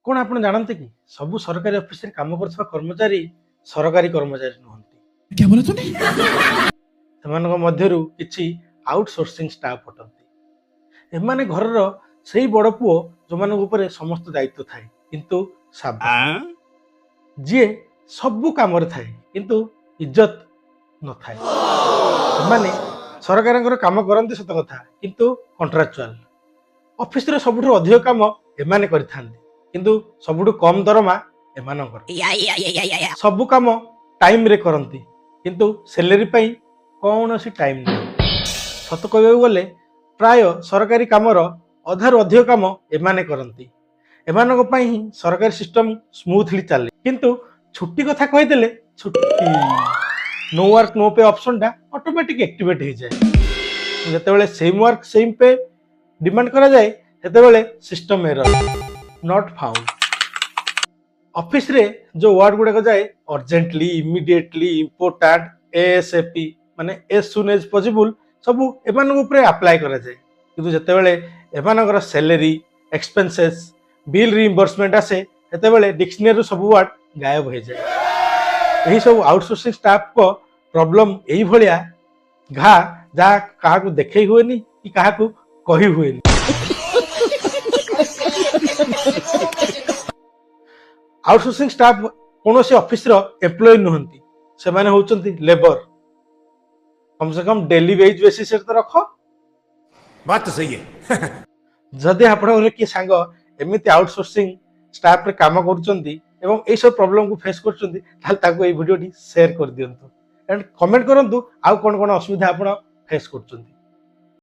कौन आप जानते कि सब सरकारी ऑफिस रे काम करथबा कर्मचारी सरकारी कर्मचारी नुहंती। क्या बोला तूने? सेमानक मध्यरु किछि आउटसोर्सिंग स्टाफ अटंती। एमाने घरर सेही बड़ पुओ जो मानक ऊपर समस्त दायित्व थाए किंतु साबा जी सबु काम थाए किंतु इज्जत न थाए। एमाने सरकार काम करती सत कथा किंतु कॉन्ट्रैक्चुअल ऑफिस रे सबुठु अधिक काम एमाने करिथांती किंतु सबुठु कम दरमा एमानकर। सबु काम टाइम रे करंती किंतु सैलरी पाई कौनसी टाइम नहीं। सत कहबाकू गले प्राय सरकारी कामर अधारु अधिक काम एमाने करंती। एमानक पई ही सरकारी सिस्टम स्मूथली चले किंतु छुट्टी कथा कहिदेले छुट्टी no work no pay option टा ऑटोमेटिक एक्टिवेट हो जाए। जेतेबेले same work same pay demand करा जाए सेतेबेले system error not found. Office रे जो वर्ड गुडा जाए अर्जेंटली इमीडिएटली इंपोर्टेंट एएसएपी माने एज सुन एज पॉसिबल सबू एमानक ऊपर अप्लाई करा जाए किंतु जेतेबेले एमानकर सैलरी एक्सपेंसेस बिल रिइंबर्समेंट आसे सेतेबेले डिक्शनरी सब वर्ड गायब हो जाए। यही सब आउटसोर्सिंग स्टाफ को प्रॉब्लम यही भलिया घा जहाँ कहा देखे हुए कि कहा कही हुए। आउटसोर्सिंग स्टाफ कौन से ऑफिस एम्प्लॉय नुहंती से माने होचंती लेबर। कम से कम डेली वेज बेसिस तो रख। बात तो सही है। जदि आप किए सांग एमती आउटसोर्सिंग स्टाफ रे काम करुचंती एवं ए सब प्रॉब्लम को फेस करचंती ताल ताको ए वीडियो टी शेयर कर दियंतु एंड कमेंट करंतु आउ कोन कोन असुविधा आपण फेस करचंती।